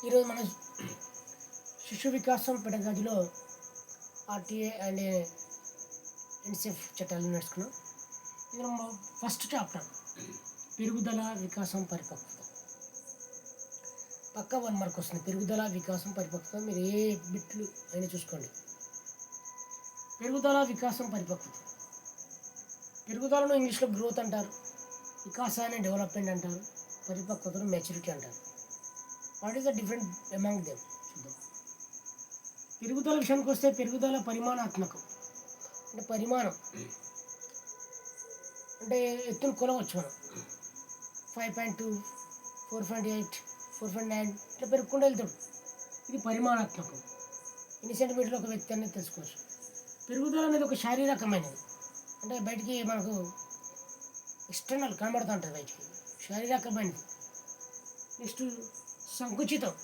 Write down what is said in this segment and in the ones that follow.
ఈరోజు మనం శిశు వికాసం పెడగదిలో ఆర్టీఏ అండ్ ఎన్సెఫ్ చట్టాలు నేర్చుకున్నాం. ఇందులో ఫస్ట్ చాప్టర్ పెరుగుదల వికాసం పరిపక్వత. పక్క 1 మార్క్ వస్తుంది. పెరుగుదల వికాసం పరిపక్వత. మీరు ఏ బిట్లు అయినా చూసుకోండి. పెరుగుదల వికాసం పరిపక్వత. పెరుగుదలను ఇంగ్లీష్లో గ్రోత్ అంటారు, వికాసాన్ని డెవలప్మెంట్ అంటారు, పరిపక్వతను మెచ్యూరిటీ అంటారు. What is the different among them చూద్దాం. పెరుగుదల విషయానికి వస్తే పెరుగుదల పరిమాణాత్మకం, అంటే పరిమాణం అంటే ఎత్తును కొలవచ్చు మనం. 5.2, 4.8, 4.9 ఇట్లా పెరుగుకుంటూ వెళ్తాడు. ఇది పరిమాణాత్మకం. ఎన్ని సెంటీమీటర్లు ఒక వ్యక్తి అనేది తెలుసుకోవచ్చు. పెరుగుదల అనేది ఒక శారీరకమైనది, అంటే బయటికి మనకు ఎక్స్టర్నల్ కనబడుతూ ఉంటుంది, బయటికి శారీరకమైనది. నెక్స్ట్ సంకుచితం,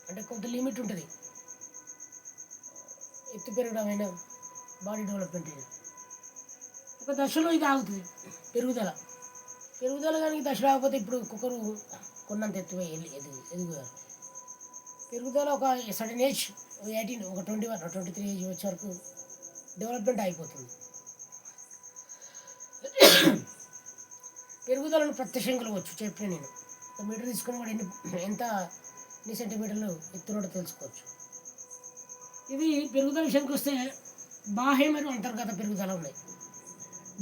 అంటే కొంత లిమిట్ ఉంటుంది. ఎత్తు పెరగడం అయినా బాడీ డెవలప్మెంట్ అయినా ఒక దశలో ఇది ఆగుతుంది. పెరుగుదల కానీ దశ ఆగిపోతే ఇప్పుడు ఒక్కొక్కరు కొన్నంత ఎత్తు ఎదుగుతారు. పెరుగుదల ఒక సడన్ ఏజ్ 18, ఒక 21, 23 ఏజ్ వచ్చే వరకు డెవలప్మెంట్ అయిపోతుంది. పెరుగుదలను ప్రత్యక్షంగా వచ్చు చెప్పిన నేను. ఒక మీటర్ తీసుకుని వాడు ఎన్ని సెంటీమీటర్లు ఎత్తునో తెలుసుకోవచ్చు. ఇది పెరుగుదల విషయానికి వస్తే బాహ్య మరియు అంతర్గత పెరుగుదల ఉన్నాయి.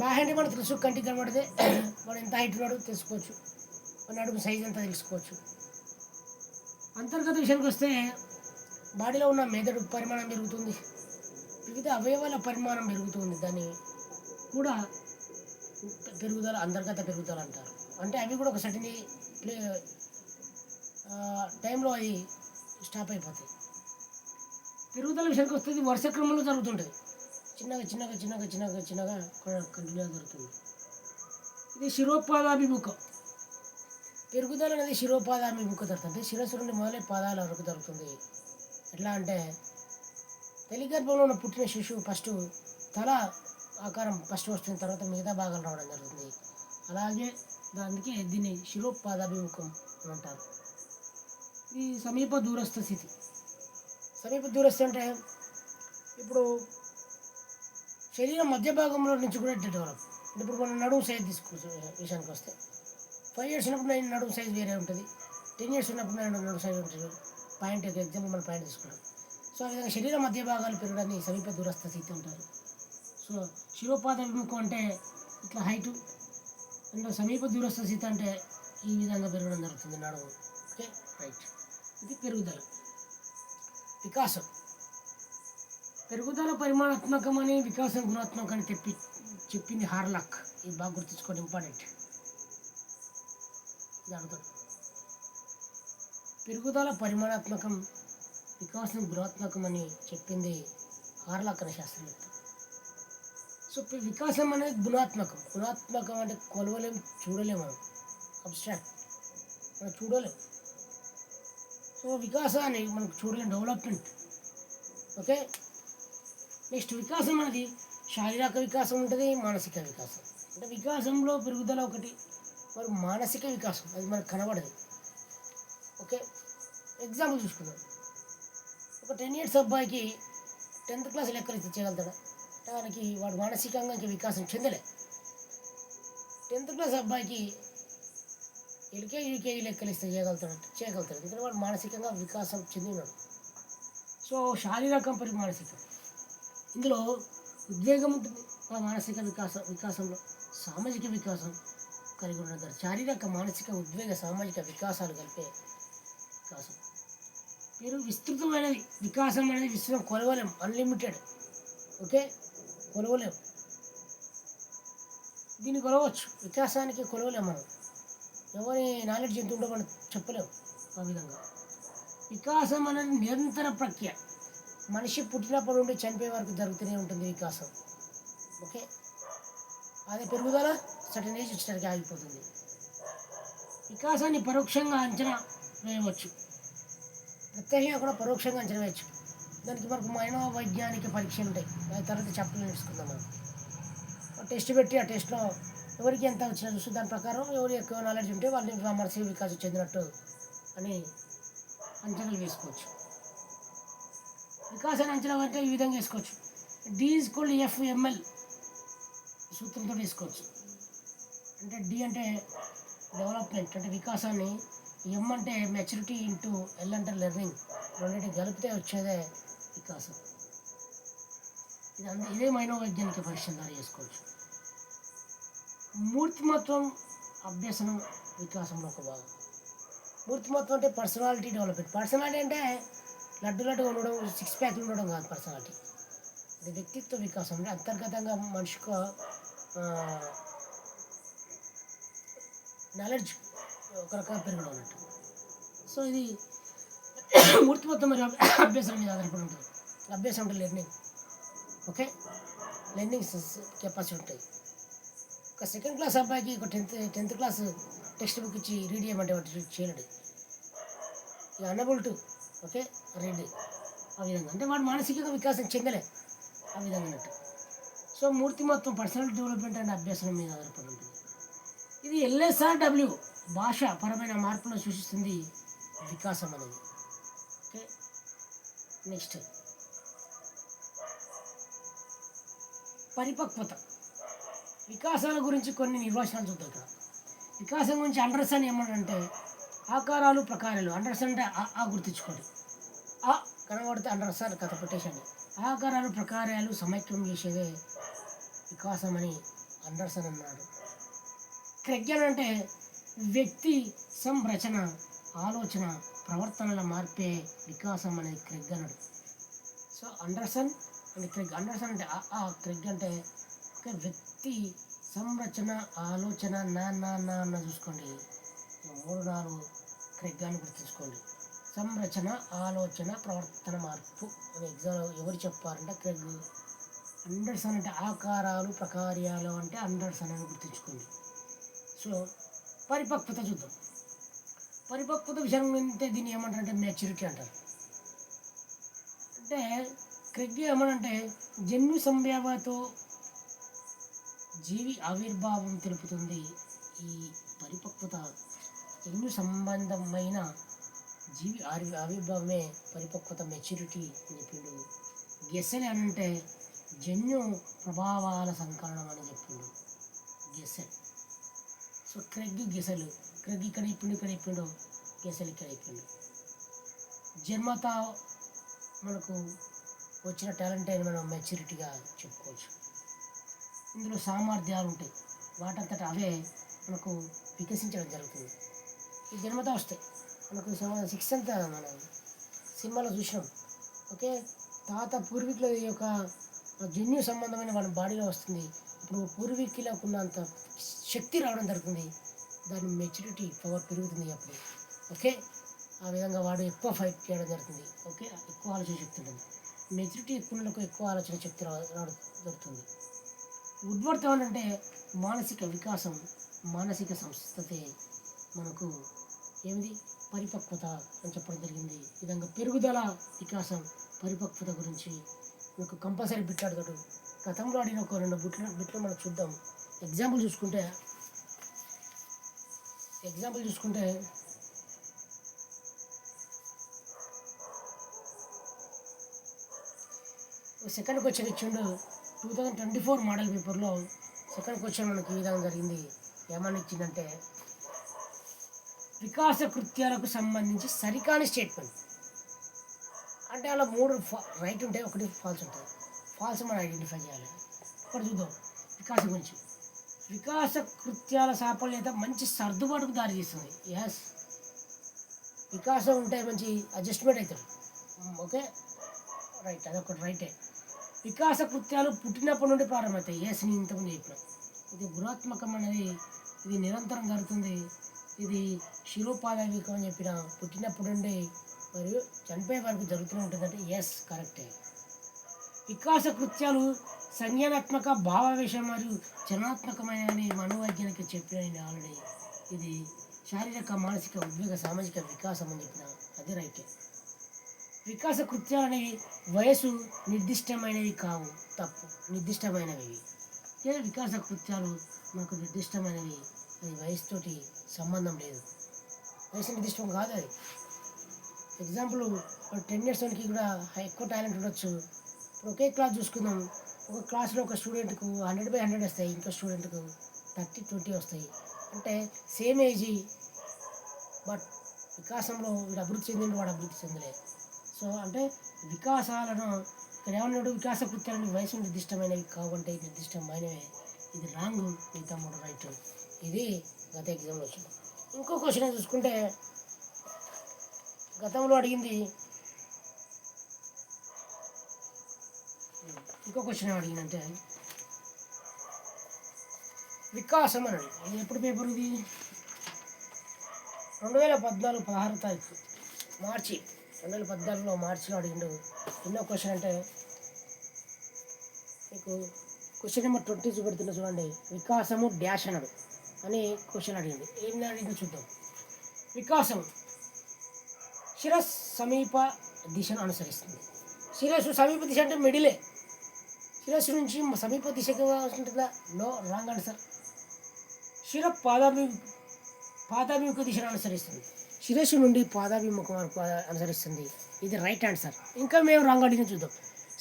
బాహ్య అంటే మనకు తెలుసు, కంటికి కనబడితే వాడు ఎంత హైట్ ఉన్నాడో తెలుసుకోవచ్చు, వాడి అడుగు సైజ్ ఎంత తెలుసుకోవచ్చు. అంతర్గత విషయానికి వస్తే బాడీలో ఉన్న మెదడు పరిమాణం పెరుగుతుంది, వివిధ అవయవాల పరిమాణం పెరుగుతుంది. దాన్ని కూడా పెరుగుదల, అంతర్గత పెరుగుదల అంటారు. అంటే అవి కూడా ఒక సర్టెన్ టైంలో అవి స్టాప్ అయిపోతాయి. పెరుగుదల విషయానికి వస్తే ఇది వరుస క్రమంలో జరుగుతుంటుంది. చిన్నగా కంటిన్యూగా జరుగుతుంది. ఇది శిరోపాదాభిముఖం. పెరుగుదల అనేది శిరోపాదాభిముఖత, అంటే శిరస్సు నుండి మొదలై పాదాల వరకు జరుగుతుంది. ఎట్లా అంటే తల్లిగర్భంలో ఉన్న పుట్టిన శిశువు ఫస్ట్ తల ఆకారం ఫస్ట్ వస్తుంది, తర్వాత మిగతా భాగాలు రావడం జరుగుతుంది. అలాగే దానికి దీన్ని శిరోపాదాభిముఖం అని అంటారు. ఇది సమీప దూరస్థ స్థితి. సమీప దూరస్థ అంటే ఇప్పుడు శరీరం మధ్య భాగంలో నుంచి కూడా డెవలప్. అంటే ఇప్పుడు మనం నడుము సైజ్ తీసుకోవచ్చు. విషయానికి వస్తే 5 years ఉన్నప్పుడు నడుము సైజ్ వేరే ఉంటుంది, 10 years ఉన్నప్పుడు నడుము సైజ్ ఉంటుంది. పాయింట్ ఎగ్జాంపుల్ మనం పాయింట్ తీసుకుంటాం. సో ఆ విధంగా శరీర మధ్య భాగాలు పెరగడాన్ని సమీప దూరస్థ స్థితి అంటారు. సో శిరోపాదాభిముఖం అంటే ఇట్లా హైటు, అండ్ సమీప దూరస్థ స్థితి అంటే ఈ విధంగా పెరగడం జరుగుతుంది నడుము. Okay, right. ఇది పెరుగుదల. వికాసం. పెరుగుదల పరిమాణాత్మకమని, వికాసం గుణాత్మకమని చెప్పింది హార్లాక్. ఇది బాగా గుర్తుంచుకోవడం ఇంపార్టెంట్. ఇది అడుగుతాడు. పెరుగుదల పరిమాణాత్మకం, వికాసం గుణాత్మకం అని చెప్పింది హార్లాక్ అనే శాస్త్రవేత్త. సో వికాసం అనేది గుణాత్మకం అంటే కొలవలేం, చూడలేము, మనం అబ్స్ట్రాక్ట్, మనం చూడలేం. సో వికాసాన్ని మనకు చూడలేం, డెవలప్మెంట్. ఓకే, నెక్స్ట్ వికాసం అనేది శారీరక వికాసం ఉంటుంది, మానసిక వికాసం. అంటే వికాసంలో పెరుగుదల ఒకటి, మరి మానసిక వికాసం అది మనకు కనబడదు. ఓకే, ఎగ్జాంపుల్ చూసుకుందాం. ఒక 10 years అబ్బాయికి 10th class లెక్కలు ఇస్తే చేయగలుగుతాడా? దానికి వాడు మానసికంగా ఇంకా వికాసం చెందలే. 10th class అబ్బాయికి ఎల్కేజీ యూకేజీ లెక్కలు ఇస్తే చేయగలుగుతాడు, ఎందుకంటే వాడు మానసికంగా వికాసం చెందినాడు. సో శారీరకం పరి మానసికం, ఇందులో ఉద్వేగం ఉంటుంది. ఆ మానసిక వికాసంలో సామాజిక వికాసం కలిగి ఉండదు. శారీరక, మానసిక, ఉద్వేగ, సామాజిక వికాసాలు కలిపే వికాసం. మీరు విస్తృతమైనది. వికాసం అనేది విస్తృతం, కొలవలేం, అన్లిమిటెడ్. ఓకే, కొలవలేం. దీన్ని కొలవచ్చు, వికాసానికి కొలవలేం. మనం ఎవరి నాలెడ్జ్ ఎంత ఉందో మనం చెప్పలేము. ఆ విధంగా వికాసం అనేది నిరంతర ప్రక్రియ. మనిషి పుట్టినప్పటి నుండి చనిపోయే వరకు జరుగుతూనే ఉంటుంది వికాసం. ఓకే, అదే పెరుగుదల సర్టెన్ ఏజ్ వచ్చేసరికి ఆగిపోతుంది. వికాసాన్ని పరోక్షంగా అంచనా వేయవచ్చు, ప్రత్యేకంగా కూడా పరోక్షంగా అంచనా వేయచ్చు. దానికి మనకు మనోవైజ్ఞానిక పరీక్షలు ఉంటాయి, దాని తర్వాత చాప్టర్లు నేర్చుకుందాం. మనం టెస్ట్ పెట్టి ఆ టెస్ట్లో ఎవరికి ఎంత వచ్చినా చూస్తే దాని ప్రకారం ఎవరు ఎక్కువ నాలెడ్జ్ ఉంటే వాళ్ళని మానసిక వికాసం చెందినట్టు అని అంచనాలు వేసుకోవచ్చు. వికాసాన్ని అంచనా అంటే ఈ విధంగా వేసుకోవచ్చు. D=F/ml సూత్రంతో వేసుకోవచ్చు. అంటే D అంటే డెవలప్మెంట్ అంటే వికాసాన్ని, M అంటే మెచ్యూరిటీ ఇంటూ L అంటే లెర్నింగ్, రెండింటిని కలిపితే వచ్చేదే వికాసం. ఇదే మనోవైజ్ఞానిక పరీక్ష ద్వారా చేసుకోవచ్చు. మూర్తిమత్వం అభ్యసనం వికాసంలో ఒక భాగం. మూర్తిమత్వం అంటే పర్సనాలిటీ డెవలప్మెంట్. పర్సనాలిటీ అంటే లడ్డుగా ఉండడం, 6 ప్యాక్లు ఉండడం కాదు పర్సనాలిటీ. ఇది వ్యక్తిత్వ వికాసం అంటే అంతర్గతంగా మనిషికి నాలెడ్జ్ ఒక రకంగా పెరగడం అన్నట్టు. సో ఇది మూర్తిమత్వం మరియు అభ్యాసం మీద ఆధారపడి ఉంటుంది. అభ్యాసం అంటే లెర్నింగ్, ఓకే, లెర్నింగ్ కెపాసిటీ ఉంటుంది. ఒక 2nd క్లాస్ అబ్బాయికి ఒక 10th క్లాస్ టెక్స్ట్ బుక్ ఇచ్చి రీడ్ చేయమంటే వాటి చేయలేడు. ఇక అనబుల్ టు ఓకే రీడ్ ఆ విధంగా అంటే వాడు మానసికంగా వికాసం చెందలే ఆ విధంగా అన్నట్టు. సో మూర్తిమత్వం పర్సనల్ డెవలప్మెంట్ అండ్ అభ్యాసం మీద ఆధారపడి ఉంటుంది. ఇది LSRW భాష పరమైన మార్పులను సూచిస్తుంది వికాసం అనేది. ఓకే, నెక్స్ట్ పరిపక్వత. వికాసాల గురించి కొన్ని నిర్వచనాలు చూద్దాం. ఇక్కడ వికాసం గురించి అండర్స్టాండ్ ఏమంటే ఆకారాలు ప్రకారాలు. అండర్స్టాండ్ అంటే ఆ గుర్తించుకోండి. ఆ కనబడితే అండర్స్టాండ్ కథ పెట్టేసండి. ఆకారాలు ప్రకారాలు సమైక్యం చేసేదే వికాసం అని అండర్స్టాండ్ అన్నాడు. క్రెగ్ అంటే వ్యక్తి సంరచన, ఆలోచన, ప్రవర్తనల మార్పే వికాసం అనేది క్రెగ్ అన్నాడు. So understand and Kraigg. Understand అంటే క్రెగ్ అంటే ఒక వ్యక్తి సంరచన, ఆలోచన అన్న చూసుకోండి. 3-4 క్రెగ్ అని గుర్తుంచుకోండి. సంరచన, ఆలోచన, ప్రవర్తన మార్పు అని ఎగ్జామ్ ఎవరు చెప్పారంటే క్రెగ్. అండర్స్టాండ్ అంటే ఆకారాలు ప్రకార్యాలు అంటే అండర్స్టాండ్ అని గుర్తుంచుకోండి. సో పరిపక్వత చూద్దాం. పరిపక్వత విషయం అంటే దీన్ని ఏమంటారంటే మెచ్యూరిటీ అంటారు. అంటే క్రెగ్ ఏమనంటే జన్యు సంభావ్యతతో జీవి ఆవిర్భావం తెలుపుతుంది. ఈ పరిపక్వత జన్యు సంబంధమైన జీవి ఆవిర్భావమే పరిపక్వత, మెచ్యూరిటీ అని చెప్పిండు. గెసెల్ అంటే జన్యు ప్రభావాల సంకలనం అని చెప్పిండు గెసెల్. So Kraigg గెసెల్. క్రెగ్ ఇక్కడ ఇప్పిండు, గెసెల్ ఇక్కడ ఇప్పిండు. జన్మత మనకు వచ్చిన టాలెంట్ అయిన మనం మెచ్యూరిటీగా చెప్పుకోవచ్చు. ఇందులో సామర్థ్యాలు ఉంటాయి, వాటంతట అవే మనకు వికసించడం జరుగుతుంది. ఈ జన్మత వస్తాయి మనకు. 6th మనం సినిమాలో చూసినాం. ఓకే, తాత పూర్వీకుల యొక్క జన్యు సంబంధమైన వాళ్ళ బాడీలో వస్తుంది. ఇప్పుడు పూర్వీకులకు ఉన్నంత శక్తి రావడం జరుగుతుంది. దాని మెచ్యూరిటీ పవర్ పెరుగుతుంది అప్పుడు. ఓకే, ఆ విధంగా వాడు ఎక్కువ ఫైట్ చేయడం జరుగుతుంది. ఓకే, ఎక్కువ ఆలోచన శక్తి ఉంటుంది. మెచ్యూరిటీ ఎక్కువ ఎక్కువ ఆలోచన శక్తి రావడం జరుగుతుంది. ఉద్వర్తనం అంటే మానసిక వికాసం, మానసిక సంస్థతే మనకు ఏమిది పరిపక్వత అని చెప్పడం జరిగింది. ఈ విధంగా పెరుగుదల, వికాసం, పరిపక్వత గురించి మీకు కంపల్సరీ బిట్లాడతాడు. గతంలో ఆడిన ఒక 2 బిట్లు మనం చూద్దాం. ఎగ్జాంపుల్ చూసుకుంటే సెకండ్ క్వశ్చన్ ఇచ్చిండు. 2024 మోడల్ పేపర్లో సెకండ్ క్వశ్చన్ మనకి ఈ విధంగా జరిగింది. ఏమని ఇచ్చిందంటే వికాస కృత్యాలకు సంబంధించి సరికాని స్టేట్మెంట్. అంటే అలా 3 రైట్ ఉంటాయి, 1 ఫాల్స్ ఉంటుంది. ఫాల్స్ మనం ఐడెంటిఫై చేయాలి. ఒకటి చూద్దాం వికాసం గురించి. వికాస కృత్యాల సాఫల్యత మంచి సర్దుబాటుకు దారితీస్తుంది. ఎస్, వికాసం ఉంటే మంచి అడ్జస్ట్మెంట్ అవుతాడు. ఓకే రైట్, అదొకటి రైటే. వికాస కృత్యాలు పుట్టినప్పటి నుండి ప్రారంభమవుతాయి. ఎస్, నేను ఇంతకుముందు చెప్పిన ఇది గుణాత్మకం అనేది ఇది నిరంతరం జరుగుతుంది. ఇది శిరోపాదవికం అని చెప్పిన పుట్టినప్పటి నుండి మరియు చనిపోయే వరకు జరుగుతూనే ఉంటుంది. అంటే ఎస్ కరెక్టే. వికాస కృత్యాలు సంజ్ఞానాత్మక, భావావేశం మరియు చలనాత్మకమైనవి మనోవైజ్ఞానిక చెప్పిన ఆల్రెడీ. ఇది శారీరక, మానసిక, ఉద్వేగ, సామాజిక వికాసం అని చెప్పిన అది రైటే. వికాస కృత్యాలు అనేవి వయసు నిర్దిష్టమైనవి కావు, తప్పు. నిర్దిష్టమైనవి వికాస కృత్యాలు మనకు నిర్దిష్టమైనవి. అది వయసుతోటి సంబంధం లేదు, వయసు నిర్దిష్టం కాదు అది. ఎగ్జాంపుల్ 10 ఇయర్స్ వరకు కూడా ఎక్కువ టాలెంట్ ఉండొచ్చు. ఇప్పుడు ఒకే క్లాస్ చూసుకుందాం. ఒక క్లాస్లో ఒక స్టూడెంట్కు 100/100 వస్తాయి, ఇంకో స్టూడెంట్కు 30/20 వస్తాయి. అంటే సేమ్ ఏజ్, బట్ వికాసంలో వీడు అభివృద్ధి చెందిండు, వాడు అభివృద్ధి చెందలేదు. సో అంటే వికాసాలను ఇక్కడ ఏమన్నాడు, వికాస కృత్యాలని వయసు నిర్దిష్టమైనవి కావంటే నిర్దిష్టమైనవే. ఇది రాంగ్, మిగతా 3 రైట్. ఇది గత ఎగ్జామ్లో వచ్చింది. ఇంకో క్వశ్చన్ చూసుకుంటే గతంలో అడిగింది, ఇంకో క్వశ్చన్ అడిగిందంటే వికాసం అని అడిగింది. ఇది ఎప్పుడు పేపర్ ఇది 2014 16 తారీఖు మార్చి 2014లో మార్చిలో అడిగిండు. ఎన్నో క్వశ్చన్ అంటే మీకు క్వశ్చన్ నెంబర్ 20 చూపెడుతున్నా చూడండి. వికాసము డాష్ అన్నాడు అని క్వశ్చన్ అడిగింది. ఏం అడిగిందో చూద్దాం. వికాసం శిరస్ సమీప దిశను అనుసరిస్తుంది. శిరస్సు సమీప దిశ అంటే మిడిలే. శిరస్సు నుంచి సమీప దిశగా ఉంటుందా? No, wrong answer. శిర పాదాభిముఖ దిశను అనుసరిస్తుంది. శిరస్సు నుండి పాదాభిముఖం వరకు అనుసరిస్తుంది. ఇది రైట్ ఆన్సర్. ఇంకా మేము రాంగ్ అడిగిన చూద్దాం.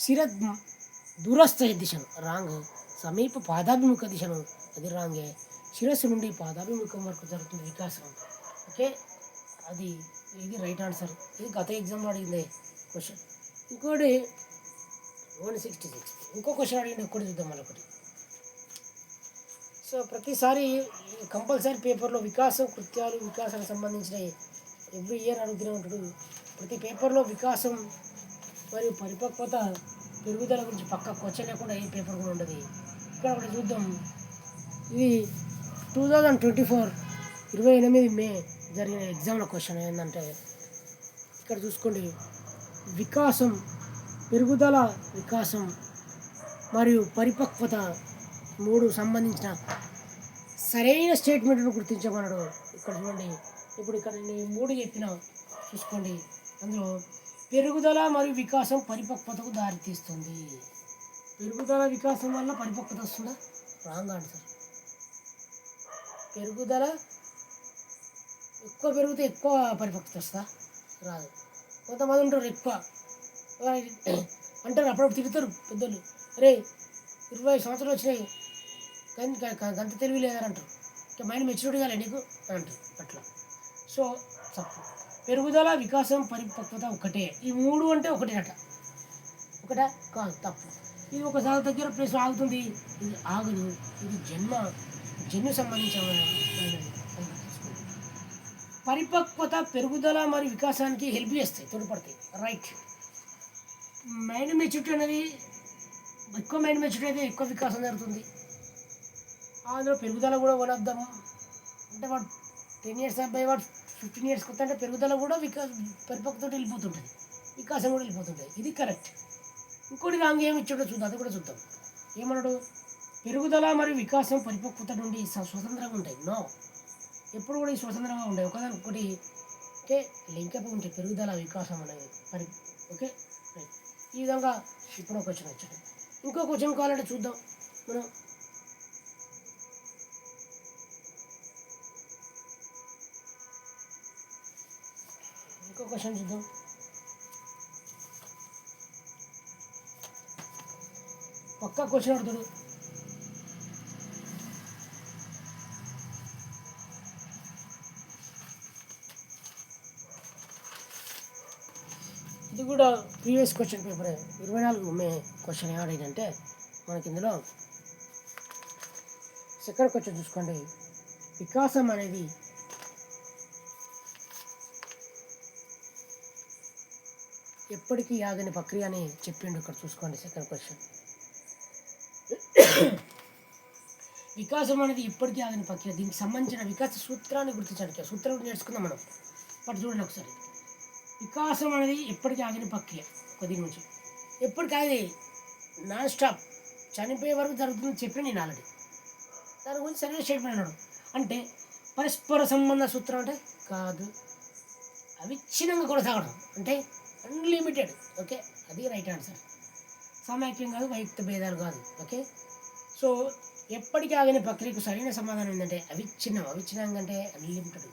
శిర దూరస్థ దిశను రాంగ్, సమీప పాదాభిముఖ దిశను అది రాంగే. శిరస్సు నుండి పాదాభిముఖం వరకు జరుగుతుంది వికాసం. ఓకే, అది ఇది రైట్ ఆన్సర్. ఇది గత ఎగ్జామ్లో అడిగింది క్వశ్చన్. ఇంకోటి 166 ఇంకో క్వశ్చన్ అడిగింది, ఒక్కటి చూద్దాం మళ్ళొకటి. సో ప్రతిసారి కంపల్సరీ పేపర్లో వికాసం కృత్యాలు వికాసానికి సంబంధించిన ఎవ్రీ ఇయర్ అడుగుతూనే ఉంటాడు. ప్రతి పేపర్లో వికాసం మరియు పరిపక్వత పెరుగుదల గురించి పక్క క్వశ్చన్ లేకుండా ఏ పేపర్ కూడా ఉండదు. ఇక్కడ ఒకటి చూద్దాం. ఇది 2024 28 మే జరిగిన ఎగ్జామ్లో క్వశ్చన్ ఏంటంటే ఇక్కడ చూసుకోండి. వికాసం, పెరుగుదల, వికాసం మరియు పరిపక్వత 3 సంబంధించిన సరైన స్టేట్మెంట్ను గుర్తించమన్నాడు. ఇక్కడ చూడండి. ఇప్పుడు ఇక్కడ నేను 3 చెప్పిన చూసుకోండి. అందులో పెరుగుదల మరియు వికాసం పరిపక్వతకు దారితీస్తుంది. పెరుగుదల వికాసం వల్ల పరిపక్వత వస్తుందా? Wrong answer. పెరుగుదల ఎక్కువ పెరిగితే ఎక్కువ పరిపక్వత వస్తుందా? రాదు. కొంతమంది ఉంటారు ఎక్కువ అంటారు, అప్పుడప్పుడు తిరుగుతారు పెద్దలు, అరే 20 సంవత్సరాలు వచ్చినాయి గంత తెలివి లేదంటారు, ఇంకా మైండ్ మెచ్యూరిటీ కాలే నీకు అని అంటారు అట్లా. సో తప్పు. పెరుగుదల, వికాసం, పరిపక్వత ఒకటే. ఈ 3 అంటే ఒకటేనట. ఒకటే కాదు, తప్పు. ఇది ఒకసారి దగ్గర ప్లేస్ ఆగుతుంది, ఇది ఆగదు. ఇది జన్యు సంబంధించిన పరిపక్వత పెరుగుదల మరియు వికాసానికి హెల్ప్ చేస్తాయి, తోడ్పడతాయి. రైట్. మైండ్ మెచ్యూరిటీ అనేది ఎక్కువ మైండ్ మెచ్యూరిటీ అయితే ఎక్కువ వికాసం జరుగుతుంది. అందులో పెరుగుదల కూడా వన్ ఆఫ్ ద, అంటే వాడు 10 years అబ్బాయి వాడు 15 years కొత్త అంటే పెరుగుదల కూడా పరిపక్వత వెళ్ళిపోతుంటుంది, వికాసం కూడా వెళ్ళిపోతుంటుంది. ఇది కరెక్ట్. ఇంకోటి రాంగ్ ఏమి ఇచ్చాడో చూద్దాం, అది కూడా చూద్దాం. ఏమన్నాడు? పెరుగుదల మరియు వికాసం పరిపక్వత నుండి స్వతంత్రంగా ఉంటాయి. నో, ఎప్పుడు కూడా ఈ స్వతంత్రంగా ఉంటాయి, ఒకదానికొకటి ఓకే లింకప్ ఉంటాయి. పెరుగుదల, వికాసం అనేది ఓకే రైట్. ఈ విధంగా ఇప్పుడు ఒక క్వశ్చన్ వచ్చాడు. ఇంకో క్వశ్చన్ కావాలంటే చూద్దాం మనం. ఇంకో క్వశ్చన్ చూద్దాం. పక్కా క్వశ్చన్ అడుగుతాడు. ఇది కూడా ప్రీవియస్ క్వశ్చన్ పేపర్ 24 మే క్వశ్చన్ ఏమడిగిందంటే మనకి ఇందులో సెకండ్ క్వశ్చన్ చూసుకోండి. వికాసం అనేది ఎప్పటికీ ఆగని ప్రక్రియ అని చెప్పిండు. ఇక్కడ చూసుకోండి సెకండ్ క్వశ్చన్. వికాసం అనేది ఎప్పటికీ ఆగని ప్రక్రియ. దీనికి సంబంధించిన వికాస సూత్రాన్ని గుర్తించడానికి సూత్రం నేర్చుకుందాం మనం. బట్ చూడండి ఒకసారి. వికాసం అనేది ఎప్పటికీ ఆగని ప్రక్రియ. కొద్ది నుంచి ఎప్పటికీ ఆగది, నాన్ స్టాప్, చనిపోయే వరకు జరుగుతుందని చెప్పి నేను ఆల్రెడీ దాని గురించి సరైన స్టేట్మెంట్ అన్నాడు. అంటే పరస్పర సంబంధ సూత్రం అంటే కాదు, అవిచ్ఛిన్నంగా కొనసాగడం అంటే అన్లిమిటెడ్. ఓకే, అది రైట్ ఆన్సర్. సమైక్యం కాదు, వైయుక్త భేదాలు కాదు. ఓకే, సో ఎప్పటికీ ఆగని ప్రక్రియకు సరైన సమాధానం ఏంటంటే అవిచ్ఛిన్నం. అవిచ్ఛిన్నంగా అంటే అన్లిమిటెడ్.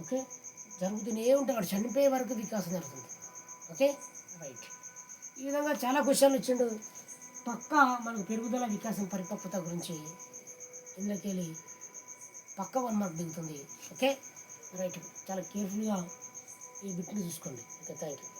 ఓకే, జరుగుతూనే ఉంటాయి, వాడు చనిపోయే వరకు వికాసం జరుగుతుంది. Okay, right. ఈ విధంగా చాలా క్వశ్చన్లు ఇచ్చిండు. పక్కా మనకు పెరుగుదల, వికాసం, పరిపక్వత గురించి ఇందులోకి వెళ్ళి పక్క 1 మార్క్ దిగుతుంది. Okay, right. చాలా కేర్ఫుల్గా ఈ బిట్ని చూసుకోండి. Okay, thank you.